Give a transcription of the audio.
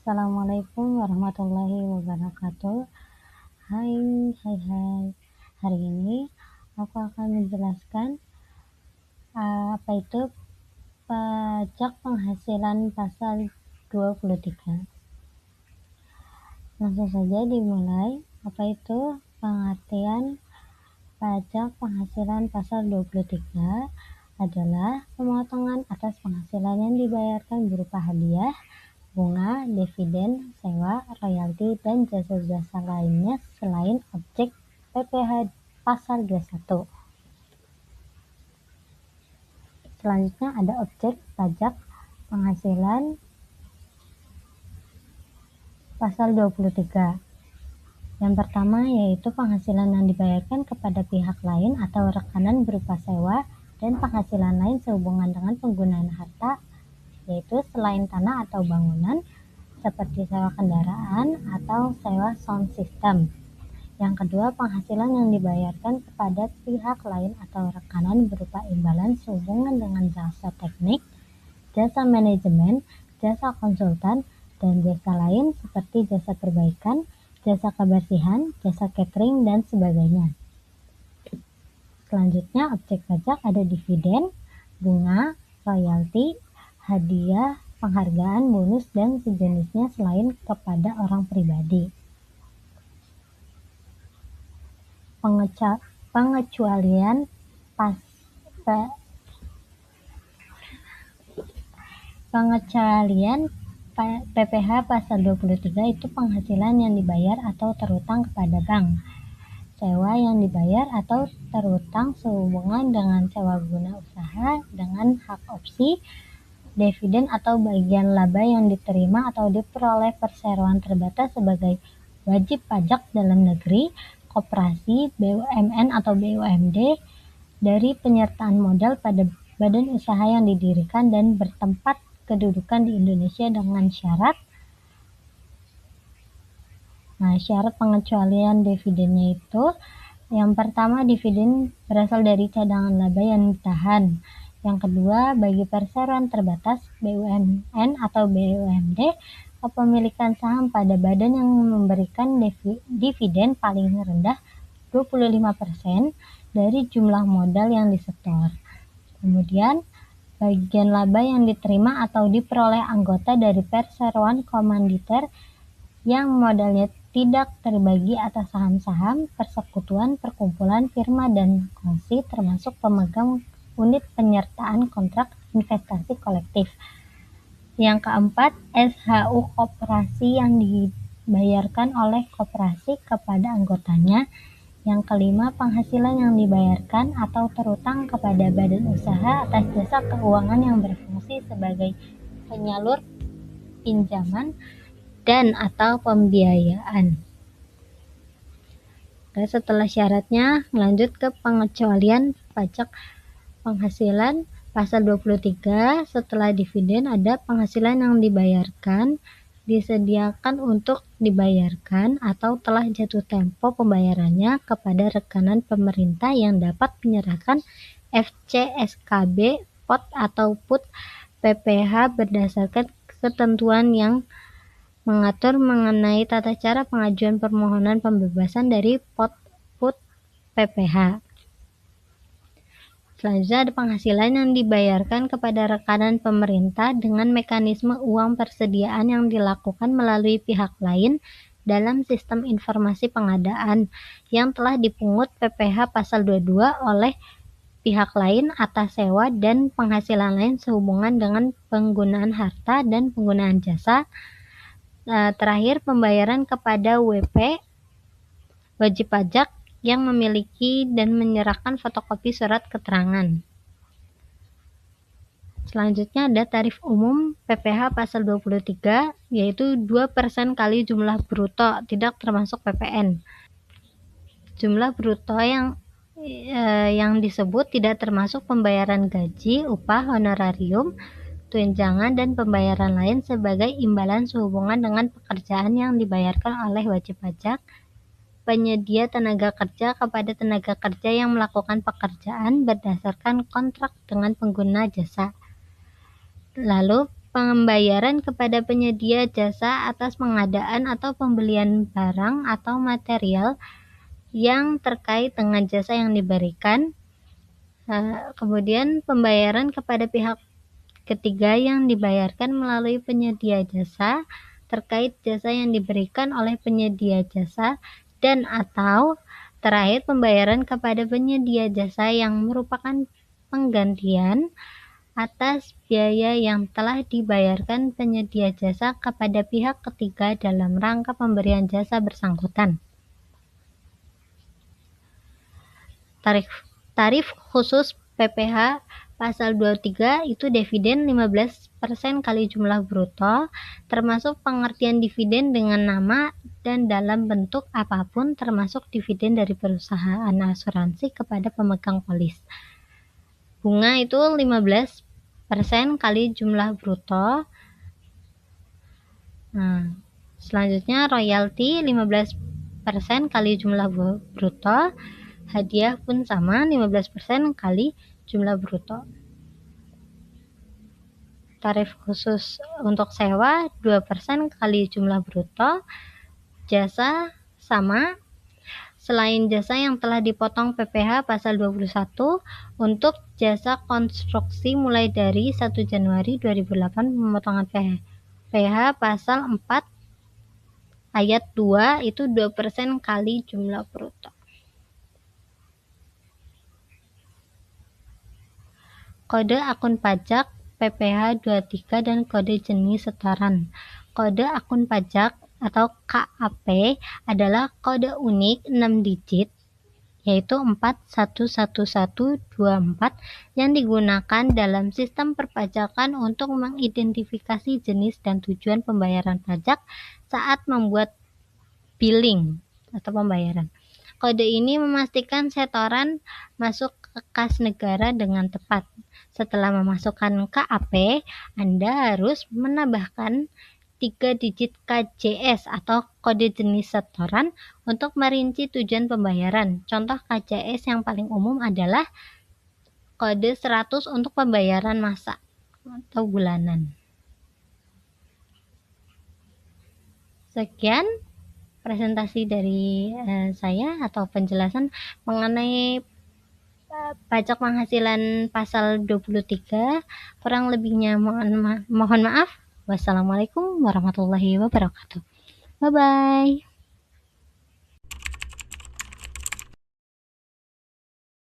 Assalamualaikum warahmatullahi wabarakatuh. Hai, hai. Hari ini aku akan menjelaskan apa itu pajak penghasilan pasal 23. Langsung saja dimulai. Apa itu pengertian pajak penghasilan pasal 23? Adalah pemotongan atas penghasilan yang dibayarkan berupa hadiah, bunga, dividen, sewa, royalti, dan jasa-jasa lainnya selain objek PPh pasal 21. Selanjutnya ada objek pajak penghasilan pasal 23. Yang pertama yaitu penghasilan yang dibayarkan kepada pihak lain atau rekanan berupa sewa dan penghasilan lain sehubungan dengan penggunaan harta, yaitu selain tanah atau bangunan, seperti sewa kendaraan atau sewa sound system. Yang kedua, penghasilan yang dibayarkan kepada pihak lain atau rekanan berupa imbalan sehubungan dengan jasa teknik, jasa manajemen, jasa konsultan, dan jasa lain seperti jasa perbaikan, jasa kebersihan, jasa catering, dan sebagainya. Selanjutnya, objek pajak ada dividen, bunga, royalti, hadiah, penghargaan, bonus, dan sejenisnya selain kepada orang pribadi. Pengecualian PPh pasal 23 itu penghasilan yang dibayar atau terutang kepada bank, sewa yang dibayar atau terutang sehubungan dengan sewa guna usaha dengan hak opsi, dividen atau bagian laba yang diterima atau diperoleh perseroan terbatas sebagai wajib pajak dalam negeri, koperasi, BUMN atau BUMD dari penyertaan modal pada badan usaha yang didirikan dan bertempat kedudukan di Indonesia dengan syarat. Syarat pengecualian dividennya itu, yang pertama, dividen berasal dari cadangan laba yang ditahan. Yang kedua, bagi perseroan terbatas, BUMN atau BUMD, kepemilikan saham pada badan yang memberikan dividen paling rendah 25% dari jumlah modal yang disetor. Kemudian, bagian laba yang diterima atau diperoleh anggota dari perseroan komanditer yang modalnya tidak terbagi atas saham-saham, persekutuan, perkumpulan, firma, dan kongsi, termasuk pemegang unit penyertaan kontrak investasi kolektif. Yang keempat, SHU koperasi yang dibayarkan oleh koperasi kepada anggotanya. Yang kelima, penghasilan yang dibayarkan atau terutang kepada badan usaha atas jasa keuangan yang berfungsi sebagai penyalur pinjaman dan atau pembiayaan. Setelah syaratnya, lanjut ke pengecualian pajak penghasilan pasal 23. Setelah dividen ada penghasilan yang dibayarkan, disediakan untuk dibayarkan atau telah jatuh tempo pembayarannya kepada rekanan pemerintah yang dapat menyerahkan FCSKB, POT atau PUT PPh berdasarkan ketentuan yang mengatur mengenai tata cara pengajuan permohonan pembebasan dari POT PPh. Selanjutnya ada penghasilan yang dibayarkan kepada rekanan pemerintah dengan mekanisme uang persediaan yang dilakukan melalui pihak lain dalam sistem informasi pengadaan yang telah dipungut PPh pasal 22 oleh pihak lain atas sewa dan penghasilan lain sehubungan dengan penggunaan harta dan penggunaan jasa. Terakhir, pembayaran kepada WP, wajib pajak, yang memiliki dan menyerahkan fotokopi surat keterangan. Selanjutnya ada tarif umum PPh pasal 23, yaitu 2% kali jumlah bruto, tidak termasuk PPN. Jumlah bruto yang disebut tidak termasuk pembayaran gaji, upah, honorarium, tunjangan, dan pembayaran lain sebagai imbalan sehubungan dengan pekerjaan yang dibayarkan oleh wajib pajak, penyedia tenaga kerja kepada tenaga kerja yang melakukan pekerjaan berdasarkan kontrak dengan pengguna jasa. Lalu pembayaran kepada penyedia jasa atas pengadaan atau pembelian barang atau material yang terkait dengan jasa yang diberikan. Kemudian pembayaran kepada pihak ketiga yang dibayarkan melalui penyedia jasa terkait jasa yang diberikan oleh penyedia jasa, dan atau terakhir pembayaran kepada penyedia jasa yang merupakan penggantian atas biaya yang telah dibayarkan penyedia jasa kepada pihak ketiga dalam rangka pemberian jasa bersangkutan. Tarif khusus PPh pasal 23 itu dividen 15% kali jumlah bruto, termasuk pengertian dividen dengan nama dan dalam bentuk apapun, termasuk dividen dari perusahaan asuransi kepada pemegang polis. Bunga itu 15% kali jumlah bruto. Selanjutnya royalti 15% kali jumlah bruto. Hadiah pun sama, 15% kali jumlah bruto. Tarif khusus untuk sewa 2% kali jumlah bruto. Jasa sama. Selain jasa yang telah dipotong PPh pasal 21, untuk jasa konstruksi mulai dari 1 Januari 2008 pemotongan PPh pasal 4 ayat 2 itu 2% kali jumlah bruto. Kode akun pajak PPh 23 dan kode jenis setoran. Kode akun pajak atau KAP adalah kode unik 6 digit, yaitu 411124, yang digunakan dalam sistem perpajakan untuk mengidentifikasi jenis dan tujuan pembayaran pajak saat membuat billing atau pembayaran. Kode ini memastikan setoran masuk ke kas negara dengan tepat. Setelah memasukkan KAP, Anda harus menambahkan 3 digit KJS atau kode jenis setoran untuk merinci tujuan pembayaran. Contoh KJS yang paling umum adalah kode 100 untuk pembayaran masa atau bulanan. Sekian presentasi dari saya atau penjelasan mengenai pajak penghasilan pasal 23. Kurang lebihnya mohon maaf. Wassalamualaikum warahmatullahi wabarakatuh. Bye-bye.